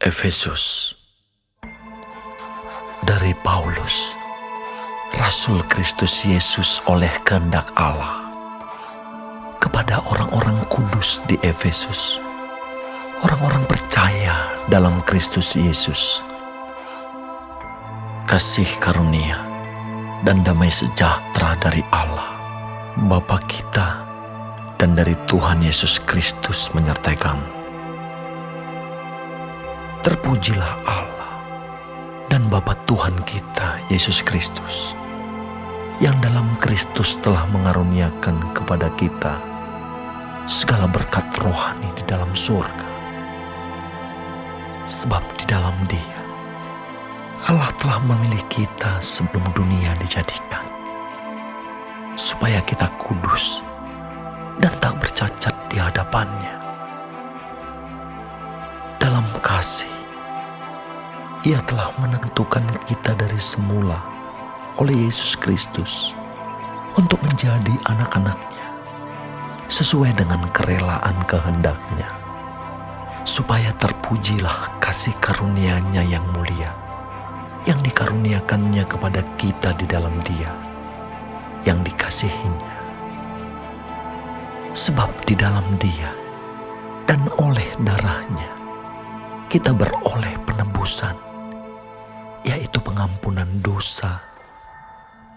Efesus. Dari Paulus, Rasul Kristus Yesus oleh kehendak Allah, kepada orang-orang kudus di Efesus, orang-orang percaya dalam Kristus Yesus. Kasih karunia dan damai sejahtera dari Allah, Bapa kita, dan dari Tuhan Yesus Kristus menyertai kamu. Terpujilah Allah dan Bapa Tuhan kita Yesus Kristus, yang dalam Kristus telah mengaruniakan kepada kita segala berkat rohani di dalam surga. Sebab di dalam Dia Allah telah memilih kita sebelum dunia dijadikan, supaya kita kudus dan tak bercacat di hadapan-Nya. Dalam kasih, Ia telah menentukan kita dari semula oleh Yesus Kristus untuk menjadi anak-anak-Nya sesuai dengan kerelaan kehendak-Nya, supaya terpujilah kasih karunia-Nya yang mulia yang dikaruniakan-Nya kepada kita di dalam Dia yang dikasihi-Nya. Sebab di dalam Dia dan oleh darah-Nya kita beroleh penebusan, yaitu pengampunan dosa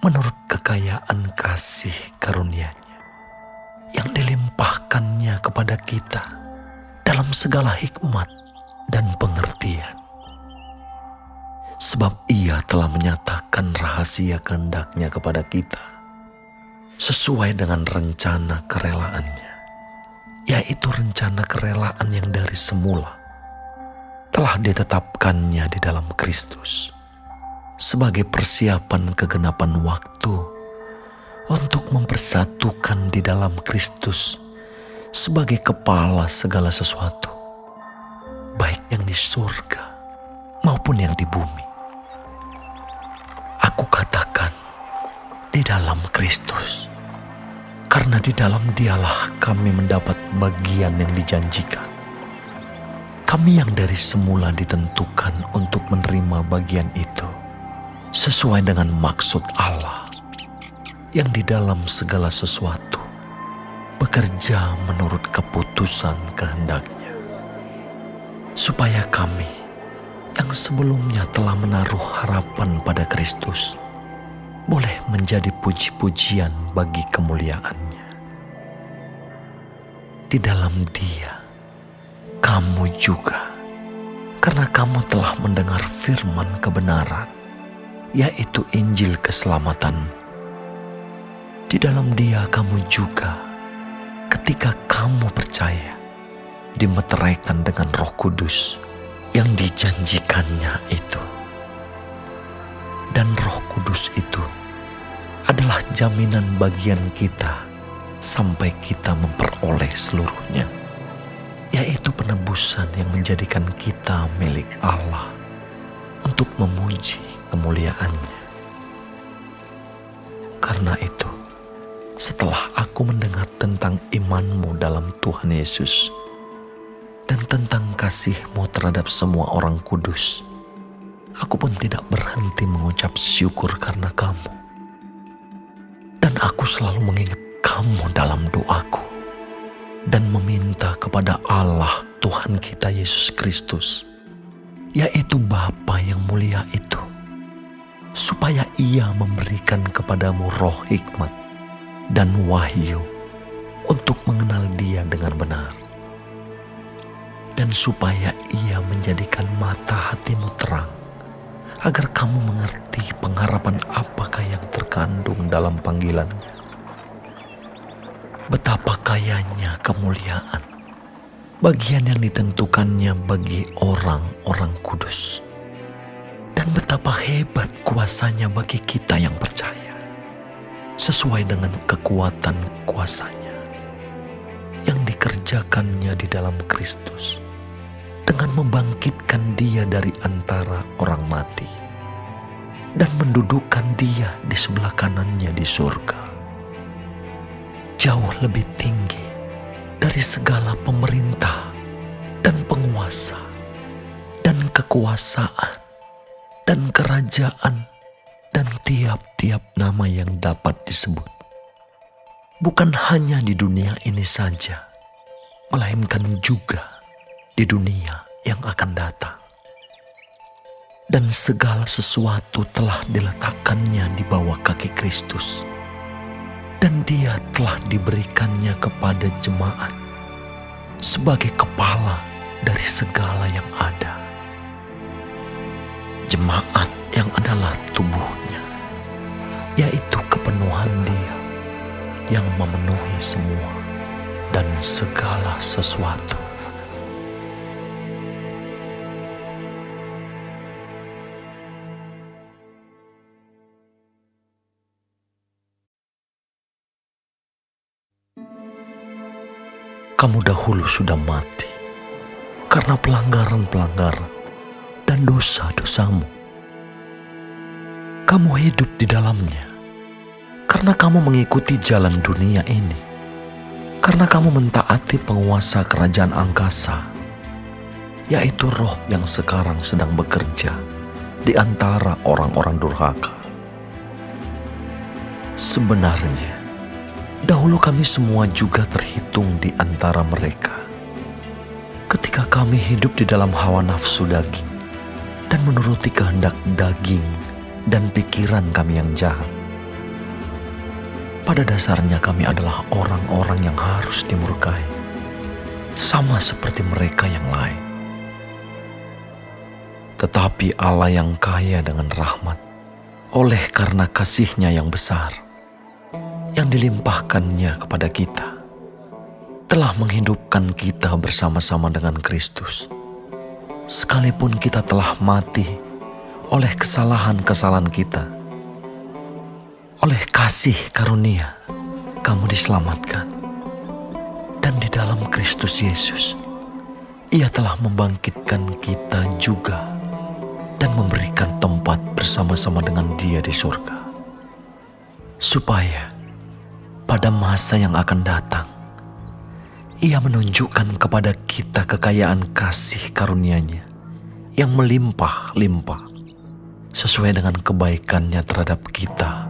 menurut kekayaan kasih karunia-Nya yang dilimpahkan-Nya kepada kita dalam segala hikmat dan pengertian. Sebab Ia telah menyatakan rahasia kehendak-Nya kepada kita sesuai dengan rencana kerelaan-Nya, yaitu rencana kerelaan yang dari semula telah ditetapkannya di dalam Kristus sebagai persiapan kegenapan waktu untuk mempersatukan di dalam Kristus sebagai kepala segala sesuatu, baik yang di surga maupun yang di bumi. Aku katakan di dalam Kristus, karena di dalam Dialah kami mendapat bagian yang dijanjikan. Kami yang dari semula ditentukan untuk menerima bagian itu sesuai dengan maksud Allah yang di dalam segala sesuatu bekerja menurut keputusan kehendak-Nya, supaya kami yang sebelumnya telah menaruh harapan pada Kristus boleh menjadi puji-pujian bagi kemuliaan-Nya. Di dalam Dia kamu juga, karena kamu telah mendengar firman kebenaran, yaitu Injil keselamatan. Di dalam Dia kamu juga, ketika kamu percaya, dimeteraikan dengan Roh Kudus yang dijanjikannya itu. Dan Roh Kudus itu adalah jaminan bagian kita sampai kita memperoleh seluruhnya, yaitu penebusan yang menjadikan kita milik Allah untuk memuji kemuliaan-Nya. Karena itu, setelah aku mendengar tentang iman-mu dalam Tuhan Yesus dan tentang kasih-mu terhadap semua orang kudus, aku pun tidak berhenti mengucap syukur karena kamu. Dan aku selalu mengingat kamu dalam doaku dan meminta kepada Allah Tuhan kita Yesus Kristus, yaitu Bapa yang mulia itu, supaya Ia memberikan kepadamu roh hikmat dan wahyu untuk mengenal Dia dengan benar, dan supaya Ia menjadikan mata hatimu terang, agar kamu mengerti pengharapan apakah yang terkandung dalam panggilan-Nya, betapa kayanya kemuliaan bagian yang ditentukannya bagi orang-orang kudus, dan betapa hebat kuasanya bagi kita yang percaya, sesuai dengan kekuatan kuasanya yang dikerjakannya di dalam Kristus dengan membangkitkan Dia dari antara orang mati dan mendudukkan Dia di sebelah kanannya di surga, jauh lebih tinggi dari segala pemerintah dan penguasa dan kekuasaan dan kerajaan dan tiap-tiap nama yang dapat disebut. Bukan hanya di dunia ini saja, melainkan juga di dunia yang akan datang. Dan segala sesuatu telah diletakkannya di bawah kaki Kristus. Dan Dia telah diberikannya kepada jemaat sebagai kepala dari segala yang ada. Jemaat yang adalah tubuhnya, yaitu kepenuhan Dia yang memenuhi semua dan segala sesuatu. Kamu dahulu sudah mati karena pelanggaran-pelanggaran dan dosa-dosamu. Kamu hidup di dalamnya karena kamu mengikuti jalan dunia ini, karena kamu mentaati penguasa kerajaan angkasa, yaitu roh yang sekarang sedang bekerja di antara orang-orang durhaka. Sebenarnya, dahulu kami semua juga terhitung di antara mereka ketika kami hidup di dalam hawa nafsu daging dan menuruti kehendak daging dan pikiran kami yang jahat. Pada dasarnya kami adalah orang-orang yang harus dimurkai, sama seperti mereka yang lain. Tetapi Allah yang kaya dengan rahmat, oleh karena kasih-Nya yang besar, yang dilimpahkannya kepada kita, telah menghidupkan kita bersama-sama dengan Kristus. Sekalipun kita telah mati oleh kesalahan-kesalahan kita, oleh kasih karunia kamu diselamatkan. Dan di dalam Kristus Yesus, Ia telah membangkitkan kita juga dan memberikan tempat bersama-sama dengan Dia di surga, supaya pada masa yang akan datang, Ia menunjukkan kepada kita kekayaan kasih karunia-Nya yang melimpah-limpah sesuai dengan kebaikan-Nya terhadap kita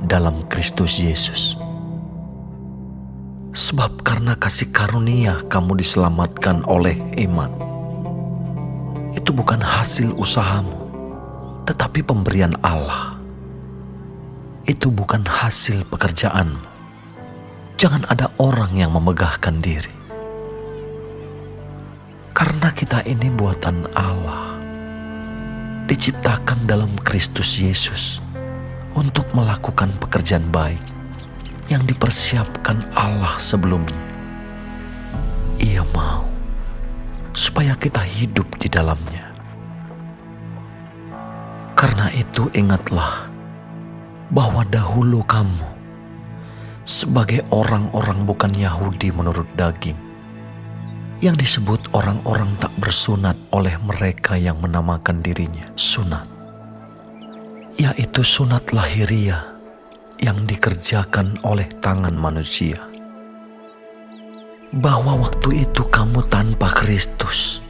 dalam Kristus Yesus. Sebab karena kasih karunia kamu diselamatkan oleh iman. Itu bukan hasil usahamu, tetapi pemberian Allah. Itu bukan hasil pekerjaanmu. Jangan ada orang yang memegahkan diri. Karena kita ini buatan Allah, diciptakan dalam Kristus Yesus untuk melakukan pekerjaan baik yang dipersiapkan Allah sebelumnya. Ia mau supaya kita hidup di dalamnya. Karena itu ingatlah bahwa dahulu kamu sebagai orang-orang bukan Yahudi menurut daging, yang disebut orang-orang tak bersunat oleh mereka yang menamakan dirinya sunat, yaitu sunat lahiriah yang dikerjakan oleh tangan manusia. Bahwa waktu itu kamu tanpa Kristus,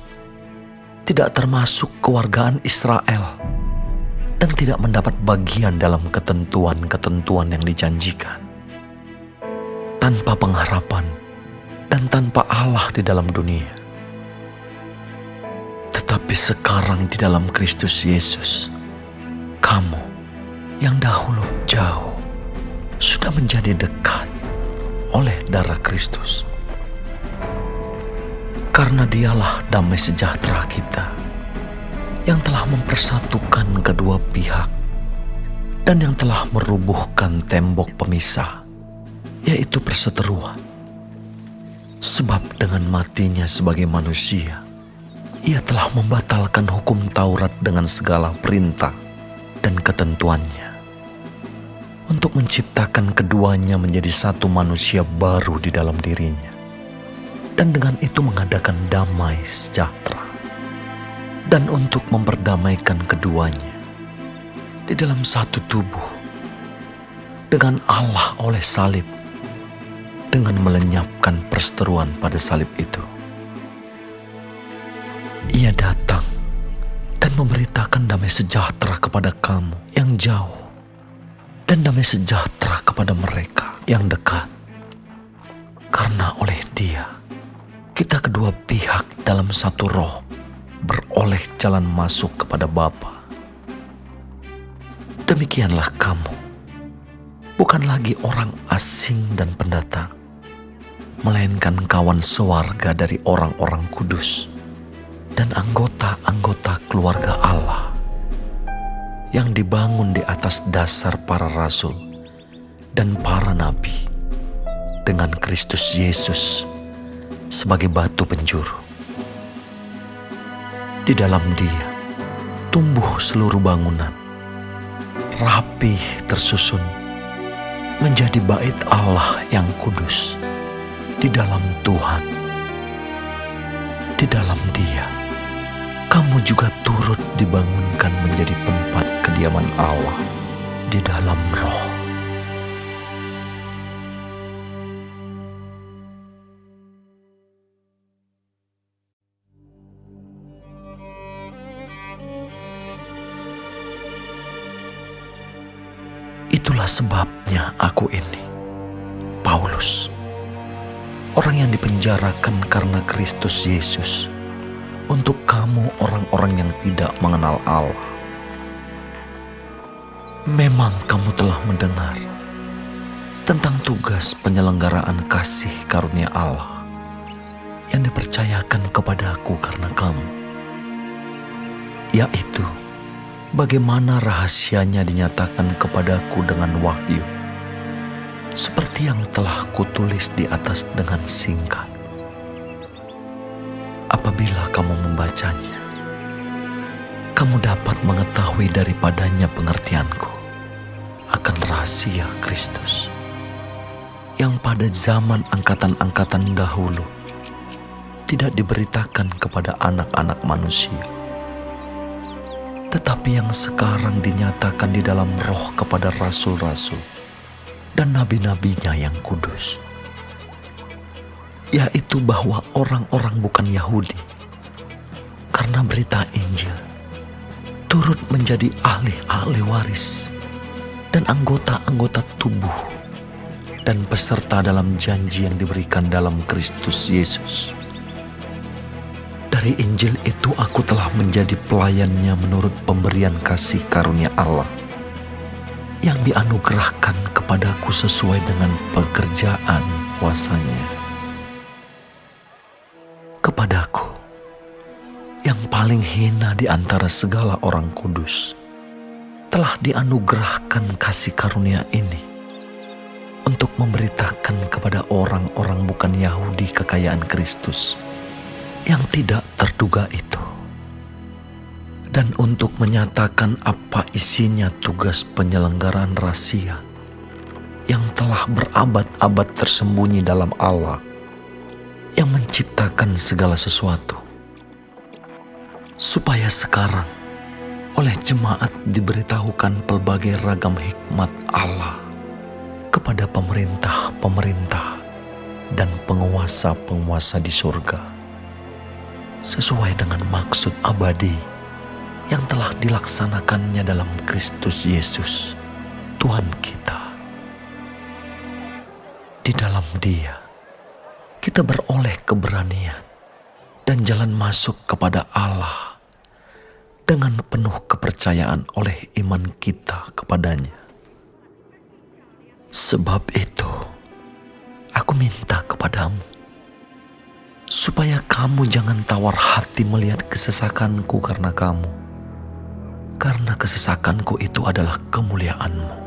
tidak termasuk kewargaan Israel, dan tidak mendapat bagian dalam ketentuan-ketentuan yang dijanjikan, tanpa pengharapan dan tanpa Allah di dalam dunia. Tetapi sekarang di dalam Kristus Yesus, kamu yang dahulu jauh sudah menjadi dekat oleh darah Kristus. Karena Dialah damai sejahtera kita, yang telah mempersatukan kedua pihak dan yang telah merubuhkan tembok pemisah, yaitu perseteruan. Sebab dengan matinya sebagai manusia, Ia telah membatalkan hukum Taurat dengan segala perintah dan ketentuannya, untuk menciptakan keduanya menjadi satu manusia baru di dalam dirinya, dan dengan itu mengadakan damai sejahtera, dan untuk memperdamaikan keduanya di dalam satu tubuh dengan Allah oleh salib, dengan melenyapkan perseteruan pada salib itu. Ia datang memberitakan damai sejahtera kepada kamu yang jauh dan damai sejahtera kepada mereka yang dekat. Karena oleh Dia, kita kedua pihak dalam satu roh beroleh jalan masuk kepada Bapa. Demikianlah kamu, bukan lagi orang asing dan pendatang, melainkan kawan sewarga dari orang-orang kudus dan anggota-anggota keluarga Allah yang dibangun di atas dasar para rasul dan para nabi, dengan Kristus Yesus sebagai batu penjuru. Di dalam Dia tumbuh seluruh bangunan, rapih tersusun menjadi bait Allah yang kudus di dalam Tuhan. Di dalam Dia kamu juga turut dibangunkan menjadi tempat kediaman Allah di dalam Roh. Itulah sebabnya aku ini, Paulus, orang yang dipenjarakan karena Kristus Yesus, untuk kamu orang-orang yang tidak mengenal Allah. Memang kamu telah mendengar tentang tugas penyelenggaraan kasih karunia Allah yang dipercayakan kepadaku karena kamu, yaitu bagaimana rahasianya dinyatakan kepadaku dengan wahyu, seperti yang telah kutulis di atas dengan singkat. Apabila kamu membacanya, kamu dapat mengetahui daripadanya pengertianku akan rahasia Kristus, yang pada zaman angkatan-angkatan dahulu tidak diberitakan kepada anak-anak manusia, tetapi yang sekarang dinyatakan di dalam Roh kepada rasul-rasul dan nabi-nabinya yang kudus, yaitu bahwa orang-orang bukan Yahudi karena berita Injil turut menjadi ahli-ahli waris dan anggota-anggota tubuh dan peserta dalam janji yang diberikan dalam Kristus Yesus. Dari Injil itu aku telah menjadi pelayannya menurut pemberian kasih karunia Allah yang dianugerahkan kepadaku sesuai dengan pekerjaan kuasa-Nya. Kepadaku yang paling hina di antara segala orang kudus telah dianugerahkan kasih karunia ini untuk memberitakan kepada orang-orang bukan Yahudi kekayaan Kristus yang tidak terduga itu, dan untuk menyatakan apa isinya tugas penyelenggaraan rahasia yang telah berabad-abad tersembunyi dalam Allah yang menciptakan segala sesuatu, supaya sekarang oleh jemaat diberitahukan pelbagai ragam hikmat Allah kepada pemerintah-pemerintah dan penguasa-penguasa di surga, sesuai dengan maksud abadi yang telah dilaksanakannya dalam Kristus Yesus, Tuhan kita. Di dalam Dia, kita beroleh keberanian dan jalan masuk kepada Allah dengan penuh kepercayaan oleh iman kita kepadanya. Sebab itu, aku minta kepadamu, supaya kamu jangan tawar hati melihat kesesakanku karena kamu, karena kesesakanku itu adalah kemuliaanmu.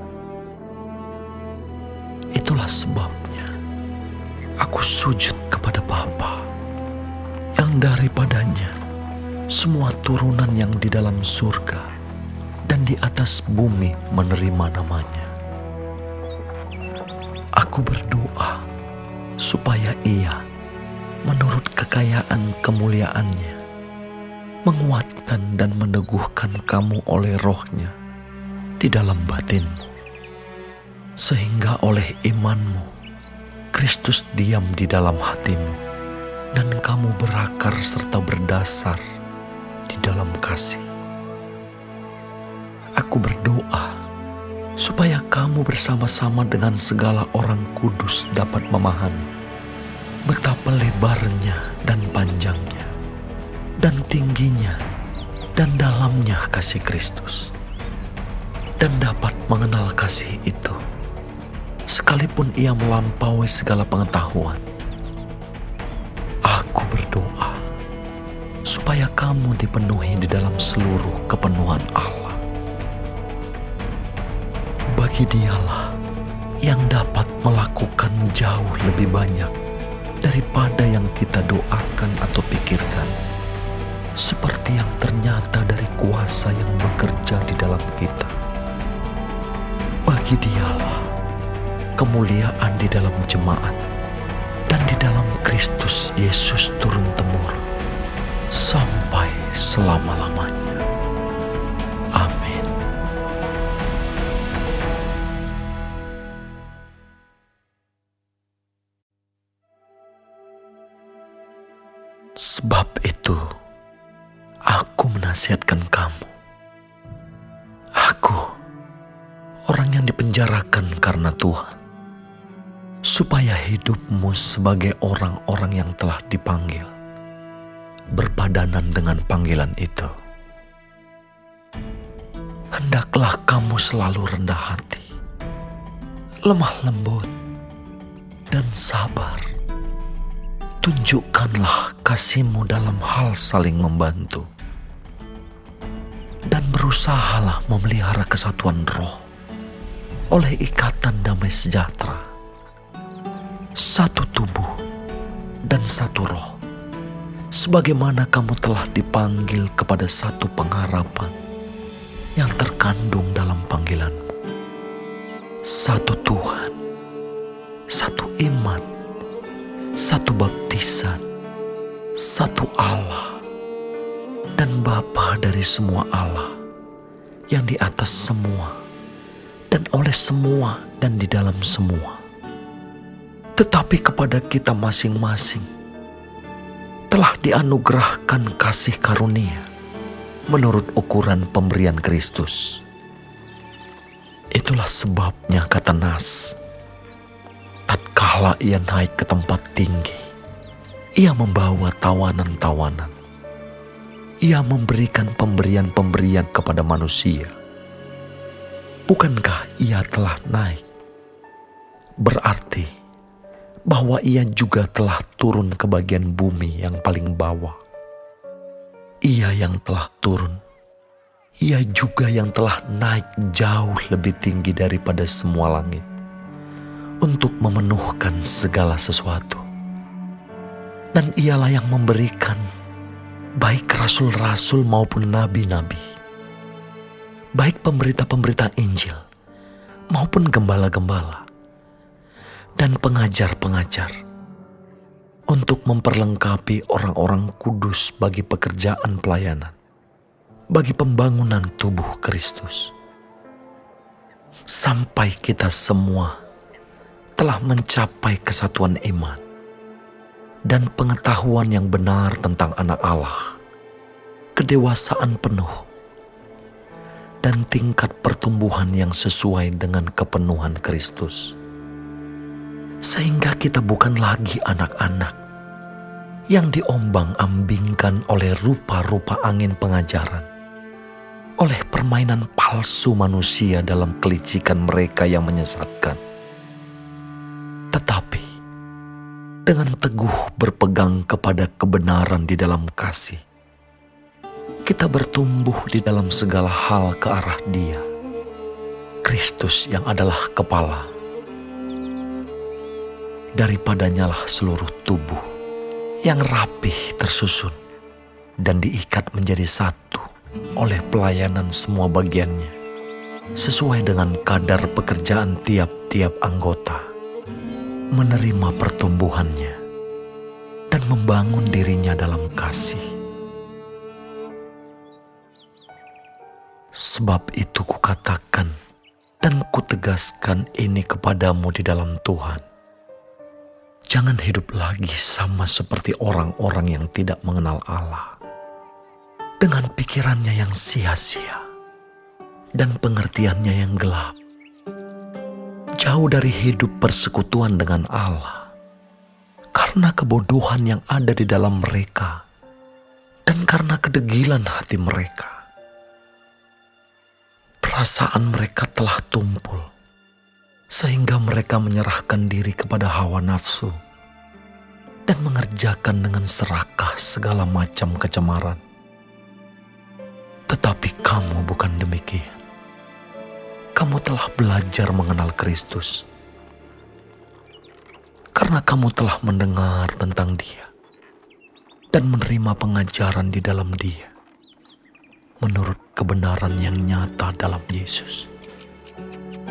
Itulah sebabnya aku sujud kepada Bapa, yang daripadanya semua turunan yang di dalam surga dan di atas bumi menerima namanya. Aku berdoa supaya Ia menurut kekayaan kemuliaannya menguatkan dan meneguhkan kamu oleh Roh-Nya di dalam batinmu, sehingga oleh imanmu Kristus diam di dalam hatimu dan kamu berakar serta berdasar di dalam kasih. Aku berdoa supaya kamu bersama-sama dengan segala orang kudus dapat memahami betapa lebarnya dan panjangnya dan tingginya dan dalamnya kasih Kristus, dan dapat mengenal kasih itu sekalipun ia melampaui segala pengetahuan. Aku berdoa supaya kamu dipenuhi di dalam seluruh kepenuhan Allah. Bagi Dialah yang dapat melakukan jauh lebih banyak daripada yang kita doakan atau pikirkan, seperti yang ternyata dari kuasa yang bekerja di dalam kita. Bagi Dialah kemuliaan di dalam jemaat dan di dalam Kristus Yesus turun-temurun sampai selama-lamanya. Amin. Sebab itu, aku menasihatkan kamu. Aku, orang yang dipenjarakan karena Tuhan, supaya hidupmu sebagai orang-orang yang telah dipanggil berpadanan dengan panggilan itu. Hendaklah kamu selalu rendah hati, lemah lembut, dan sabar. Tunjukkanlah kasih-Mu dalam hal saling membantu, dan berusahalah memelihara kesatuan roh oleh ikatan damai sejahtera, satu tubuh dan satu roh, sebagaimana kamu telah dipanggil kepada satu pengharapan yang terkandung dalam panggilanmu. Satu Tuhan, satu iman, satu baptisan, satu Allah, dan Bapa dari semua Allah, yang di atas semua, dan oleh semua, dan di dalam semua. Tetapi kepada kita masing-masing telah dianugerahkan kasih karunia menurut ukuran pemberian Kristus. Itulah sebabnya kata Nas, tatkala ia naik ke tempat tinggi, ia membawa tawanan-tawanan. Ia memberikan pemberian-pemberian kepada manusia. Bukankah ia telah naik? Berarti bahwa ia juga telah turun ke bagian bumi yang paling bawah. Ia yang telah turun, ia juga yang telah naik jauh lebih tinggi daripada semua langit, untuk memenuhkan segala sesuatu. Dan ialah yang memberikan baik rasul-rasul maupun nabi-nabi, baik pemberita-pemberita Injil maupun gembala-gembala dan pengajar-pengajar, untuk memperlengkapi orang-orang kudus bagi pekerjaan pelayanan, bagi pembangunan tubuh Kristus, sampai kita semua telah mencapai kesatuan iman dan pengetahuan yang benar tentang Anak Allah, kedewasaan penuh, dan tingkat pertumbuhan yang sesuai dengan kepenuhan Kristus. Sehingga kita bukan lagi anak-anak yang diombang-ambingkan oleh rupa-rupa angin pengajaran, oleh permainan palsu manusia dalam kelicikan mereka yang menyesatkan. Tetapi dengan teguh berpegang kepada kebenaran di dalam kasih, kita bertumbuh di dalam segala hal ke arah Dia, Kristus yang adalah kepala. Daripadanya lah seluruh tubuh yang rapih tersusun dan diikat menjadi satu oleh pelayanan semua bagiannya, sesuai dengan kadar pekerjaan tiap-tiap anggota, menerima pertumbuhannya dan membangun dirinya dalam kasih. Sebab itu kukatakan dan kutegaskan ini kepadamu di dalam Tuhan. Jangan hidup lagi sama seperti orang-orang yang tidak mengenal Allah, dengan pikirannya yang sia-sia, dan pengertiannya yang gelap. Jauh dari hidup persekutuan dengan Allah karena kebodohan yang ada di dalam mereka dan karena kedegilan hati mereka. Perasaan mereka telah tumpul sehingga mereka menyerahkan diri kepada hawa nafsu dan mengerjakan dengan serakah segala macam kecemaran. Tetapi kamu bukan demikian. Kamu telah belajar mengenal Kristus karena kamu telah mendengar tentang Dia dan menerima pengajaran di dalam Dia menurut kebenaran yang nyata dalam Yesus,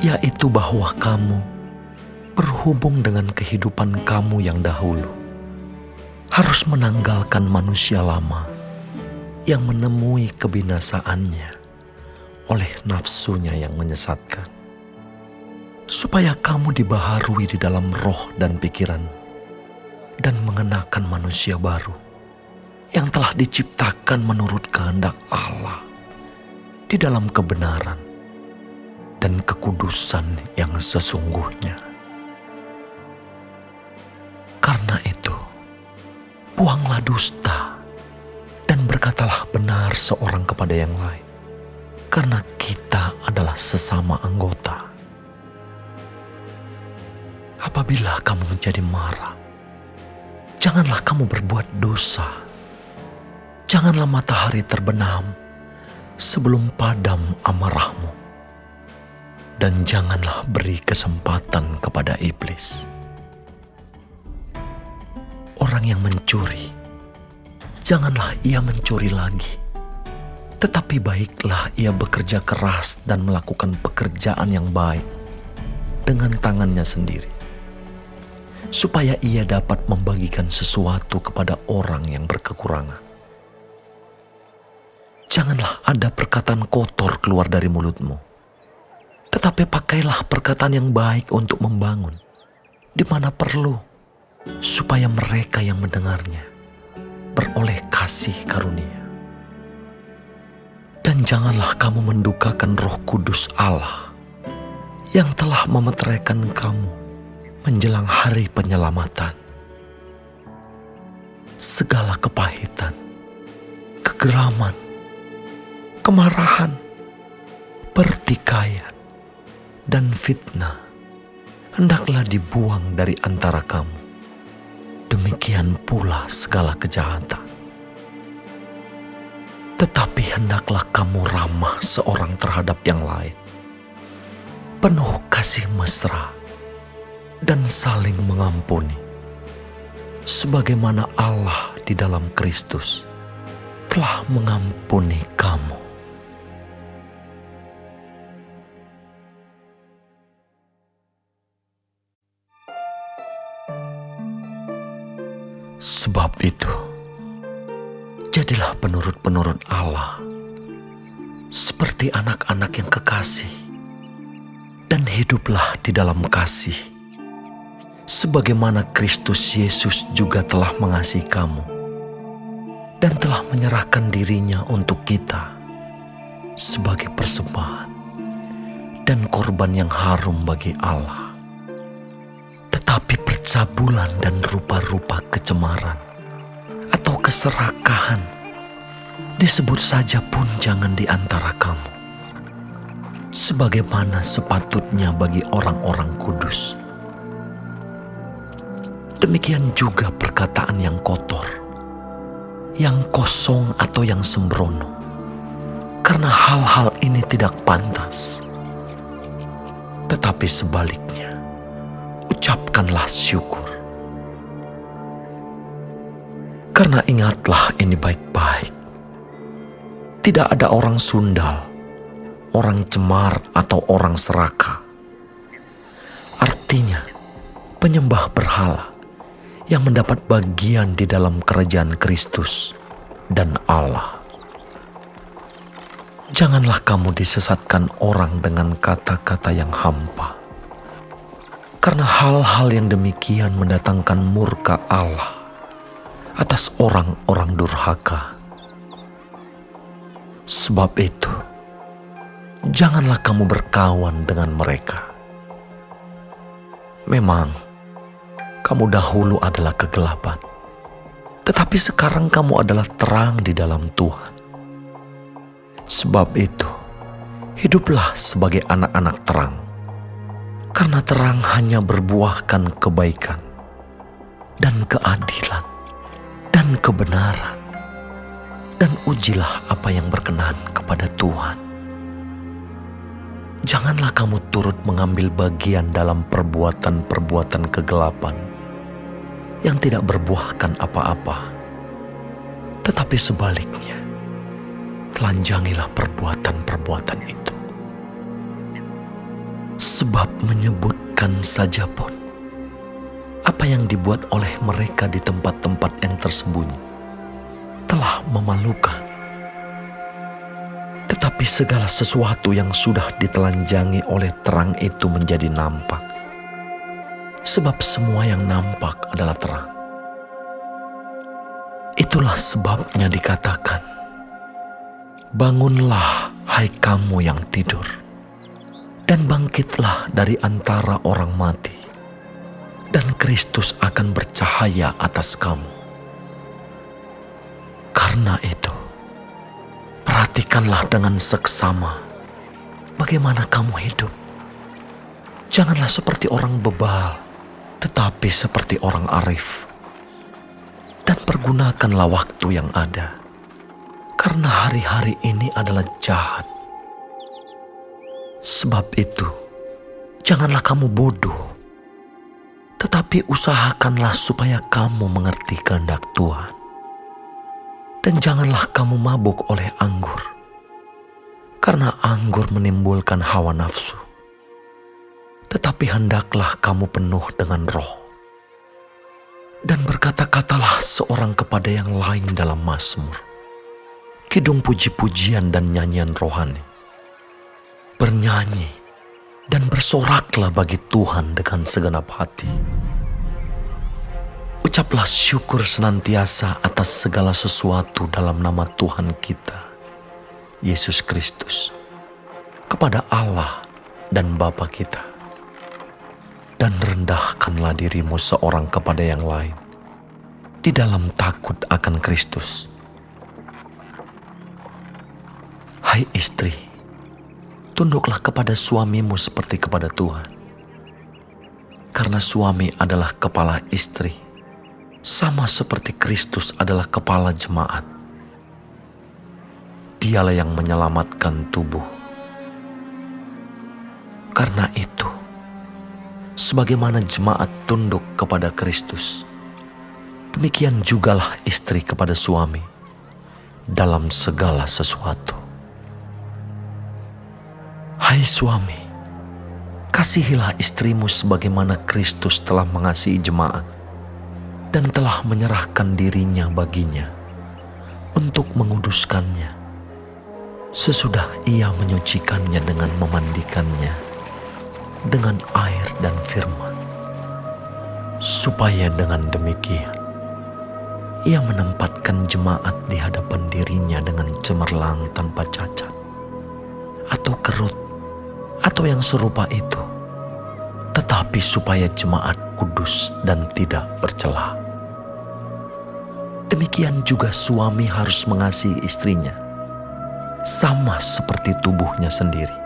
yaitu bahwa kamu berhubung dengan kehidupan kamu yang dahulu harus menanggalkan manusia lama yang menemui kebinasaannya oleh nafsunya yang menyesatkan, supaya kamu dibaharui di dalam roh dan pikiran dan mengenakan manusia baru yang telah diciptakan menurut kehendak Allah di dalam kebenaran dan kekudusan yang sesungguhnya. Karena itu, buanglah dusta dan berkatalah benar seorang kepada yang lain, karena kita adalah sesama anggota. Apabila kamu menjadi marah, janganlah kamu berbuat dosa. Janganlah matahari terbenam sebelum padam amarahmu, dan janganlah beri kesempatan kepada iblis. Orang yang mencuri, janganlah ia mencuri lagi, tetapi baiklah ia bekerja keras dan melakukan pekerjaan yang baik dengan tangannya sendiri, supaya ia dapat membagikan sesuatu kepada orang yang berkekurangan. Janganlah ada perkataan kotor keluar dari mulutmu, tetapi pakailah perkataan yang baik untuk membangun di mana perlu, supaya mereka yang mendengarnya beroleh kasih karunia. Dan janganlah kamu mendukakan Roh Kudus Allah yang telah memeteraikan kamu menjelang hari penyelamatan. Segala kepahitan, kegeraman, kemarahan, pertikaian, dan fitnah hendaklah dibuang dari antara kamu. Demikian pula segala kejahatan. Tetapi hendaklah kamu ramah seorang terhadap yang lain, penuh kasih mesra dan saling mengampuni, sebagaimana Allah di dalam Kristus telah mengampuni kamu. Sebab itu, jadilah penurut-penurut Allah seperti anak-anak yang kekasih, dan hiduplah di dalam kasih, sebagaimana Kristus Yesus juga telah mengasihi kamu dan telah menyerahkan dirinya untuk kita sebagai persembahan dan korban yang harum bagi Allah. Tetapi percabulan dan rupa-rupa kecemaran atau keserakahan disebut saja pun jangan di antara kamu, sebagaimana sepatutnya bagi orang-orang kudus. Demikian juga perkataan yang kotor, yang kosong atau yang sembrono, karena hal-hal ini tidak pantas. Tetapi sebaliknya, ucapkanlah syukur. Karena ingatlah ini baik-baik, tidak ada orang sundal, orang cemar atau orang serakah, artinya penyembah berhala, yang mendapat bagian di dalam kerajaan Kristus dan Allah. Janganlah kamu disesatkan orang dengan kata-kata yang hampa, karena hal-hal yang demikian mendatangkan murka Allah atas orang-orang durhaka. Sebab itu, janganlah kamu berkawan dengan mereka. Memang, kamu dahulu adalah kegelapan, tetapi sekarang kamu adalah terang di dalam Tuhan. Sebab itu, hiduplah sebagai anak-anak terang, karena terang hanya berbuahkan kebaikan dan keadilan dan kebenaran. Dan ujilah apa yang berkenan kepada Tuhan. Janganlah kamu turut mengambil bagian dalam perbuatan-perbuatan kegelapan yang tidak berbuahkan apa-apa, tetapi sebaliknya, telanjangilah perbuatan-perbuatan itu. Sebab menyebutkan saja pun apa yang dibuat oleh mereka di tempat-tempat yang tersembunyi telah memalukan. Tetapi segala sesuatu yang sudah ditelanjangi oleh terang itu menjadi nampak. Sebab semua yang nampak adalah terang. Itulah sebabnya dikatakan, bangunlah hai kamu yang tidur, dan bangkitlah dari antara orang mati, dan Kristus akan bercahaya atas kamu. Karena itu, perhatikanlah dengan seksama bagaimana kamu hidup. Janganlah seperti orang bebal, tetapi seperti orang arif. Dan pergunakanlah waktu yang ada, karena hari-hari ini adalah jahat. Sebab itu, janganlah kamu bodoh, tetapi usahakanlah supaya kamu mengerti kehendak Tuhan. Dan janganlah kamu mabuk oleh anggur, karena anggur menimbulkan hawa nafsu. Tetapi hendaklah kamu penuh dengan Roh. Dan berkata-katalah seorang kepada yang lain dalam mazmur, kidung puji-pujian dan nyanyian rohani. Bernyanyi dan bersoraklah bagi Tuhan dengan segenap hati. Ucaplah syukur senantiasa atas segala sesuatu dalam nama Tuhan kita, Yesus Kristus, kepada Allah dan Bapa kita. Dan rendahkanlah dirimu seorang kepada yang lain, di dalam takut akan Kristus. Hai istri, tunduklah kepada suamimu seperti kepada Tuhan. Karena suami adalah kepala istri, sama seperti Kristus adalah kepala jemaat. Dialah yang menyelamatkan tubuh. Karena itu, sebagaimana jemaat tunduk kepada Kristus, demikian jugalah istri kepada suami dalam segala sesuatu. Hai suami, kasihilah istrimu sebagaimana Kristus telah mengasihi jemaat dan telah menyerahkan dirinya baginya untuk menguduskannya, sesudah ia menyucikannya dengan memandikannya dengan air dan firman, supaya dengan demikian ia menempatkan jemaat di hadapan dirinya dengan cemerlang tanpa cacat atau kerut atau yang serupa itu, tetapi supaya jemaat kudus dan tidak bercela. Demikian juga suami harus mengasihi istrinya, sama seperti tubuhnya sendiri.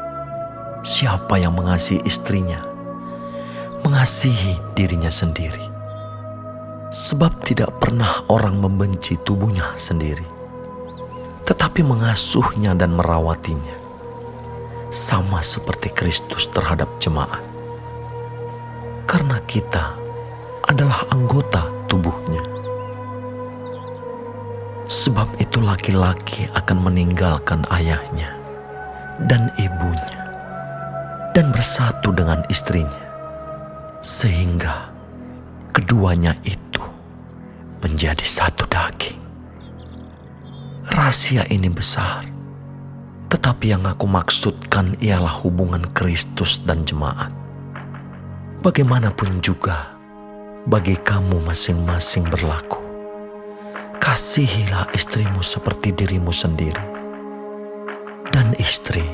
Siapa yang mengasihi istrinya, mengasihi dirinya sendiri. Sebab tidak pernah orang membenci tubuhnya sendiri, tetapi mengasuhnya dan merawatinya, sama seperti Kristus terhadap jemaat. Karena kita adalah anggota tubuhnya. Sebab itu laki-laki akan meninggalkan ayahnya dan ibunya dan bersatu dengan istrinya, sehingga keduanya itu menjadi satu daging. Rahasia ini besar, tetapi yang aku maksudkan ialah hubungan Kristus dan jemaat. Bagaimanapun juga bagi kamu masing-masing berlaku, kasihilah istrimu seperti dirimu sendiri, dan istri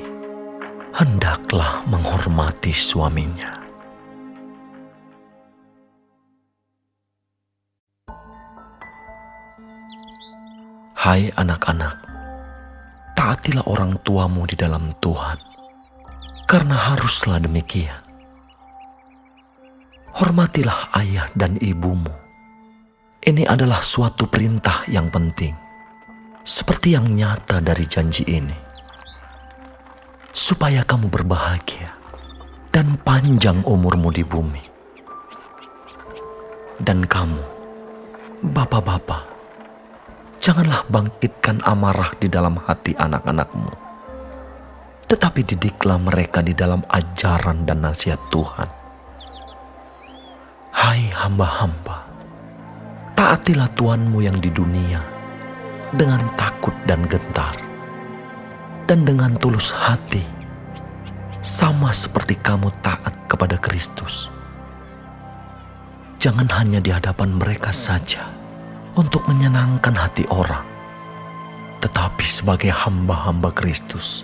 hendaklah menghormati suaminya. Hai anak-anak, taatilah orang tuamu di dalam Tuhan, karena haruslah demikian. Hormatilah ayah dan ibumu. Ini adalah suatu perintah yang penting, seperti yang nyata dari janji ini, supaya kamu berbahagia dan panjang umurmu di bumi. Dan kamu, bapak-bapak, janganlah bangkitkan amarah di dalam hati anak-anakmu, tetapi didiklah mereka di dalam ajaran dan nasihat Tuhan. Hai hamba-hamba, taatilah Tuhanmu yang di dunia dengan takut dan gentar, dan dengan tulus hati, sama seperti kamu taat kepada Kristus. Jangan hanya di hadapan mereka saja untuk menyenangkan hati orang, tetapi sebagai hamba-hamba Kristus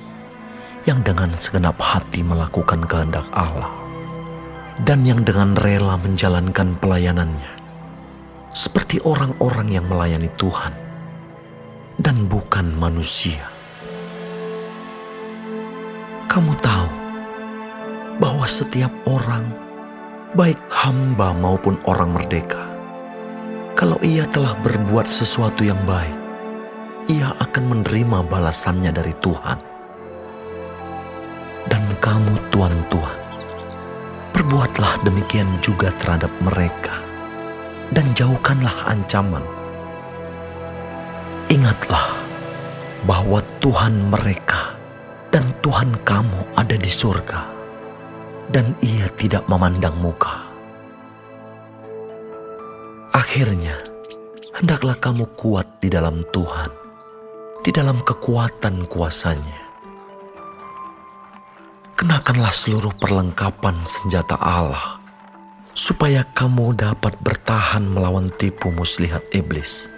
yang dengan segenap hati melakukan kehendak Allah, dan yang dengan rela menjalankan pelayanannya seperti orang-orang yang melayani Tuhan dan bukan manusia. Kamu tahu bahwa setiap orang, baik hamba maupun orang merdeka, kalau ia telah berbuat sesuatu yang baik, ia akan menerima balasannya dari Tuhan. Dan kamu tuan-tuan, perbuatlah demikian juga terhadap mereka, dan jauhkanlah ancaman. Ingatlah bahwa Tuhan mereka dan Tuhan kamu ada di surga, dan Ia tidak memandang muka. Akhirnya, hendaklah kamu kuat di dalam Tuhan, di dalam kekuatan kuasa-Nya. Kenakanlah seluruh perlengkapan senjata Allah, supaya kamu dapat bertahan melawan tipu muslihat iblis.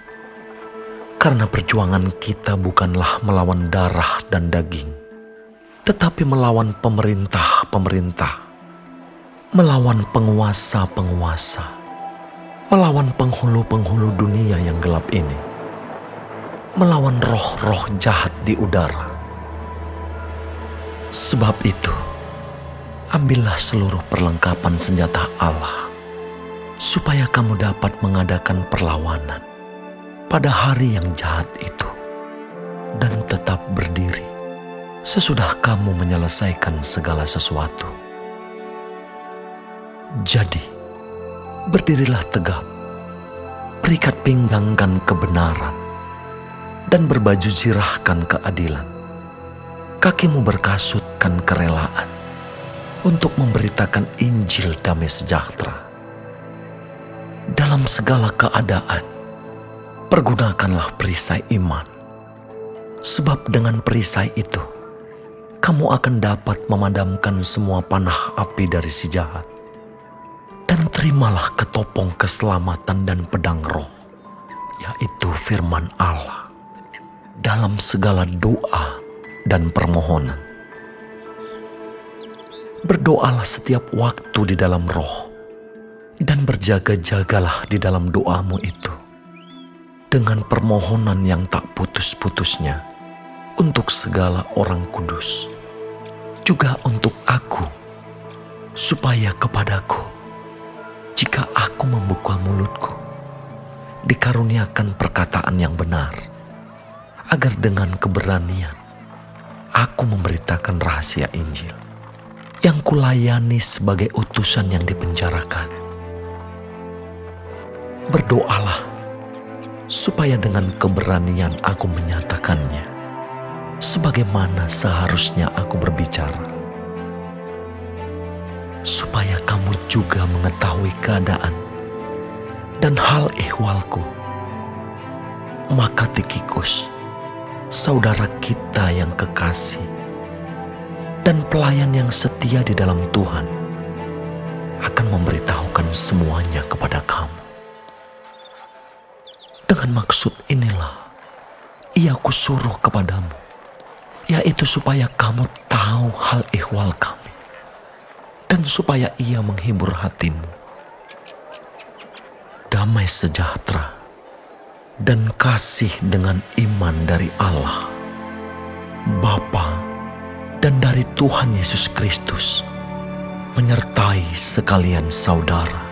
Karena perjuangan kita bukanlah melawan darah dan daging, tetapi melawan pemerintah-pemerintah, melawan penguasa-penguasa, melawan penghulu-penghulu dunia yang gelap ini, melawan roh-roh jahat di udara. Sebab itu, ambillah seluruh perlengkapan senjata Allah, supaya kamu dapat mengadakan perlawanan pada hari yang jahat itu, dan tetap berdiri sesudah kamu menyelesaikan segala sesuatu. Jadi, berdirilah tegap, berikat pinggangkan kebenaran, dan berbaju zirahkan keadilan. Kakimu berkasutkan kerelaan untuk memberitakan Injil damai sejahtera. Dalam segala keadaan, pergunakanlah perisai iman, sebab dengan perisai itu, kamu akan dapat memadamkan semua panah api dari si jahat. Dan terimalah ketopong keselamatan dan pedang roh, yaitu firman Allah, dalam segala doa dan permohonan. Berdoalah setiap waktu di dalam roh, dan berjaga-jagalah di dalam doamu itu, dengan permohonan yang tak putus-putusnya untuk segala orang kudus, juga untuk aku, supaya kepadaku, jika aku membuka mulutku, dikaruniakan perkataan yang benar, agar dengan keberanian aku memberitakan rahasia Injil yang kulayani sebagai utusan yang dipenjarakan. Berdoalah supaya dengan keberanian aku menyatakannya, sebagaimana seharusnya aku berbicara, supaya kamu juga mengetahui keadaan dan hal ihwalku. Maka Tikhikus, saudara kita yang kekasih dan pelayan yang setia di dalam Tuhan, akan memberitahukan semuanya kepada kamu. Dengan maksud inilah ia kusuruh kepadamu, yaitu supaya kamu tahu hal ihwal kami, dan supaya ia menghibur hatimu. Damai sejahtera dan kasih dengan iman dari Allah, Bapa, dan dari Tuhan Yesus Kristus menyertai sekalian saudara.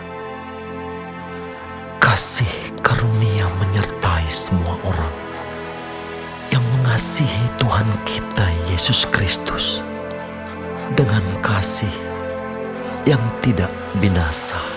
Kasih karunia menyertai semua orang yang mengasihi Tuhan kita Yesus Kristus dengan kasih yang tidak binasa.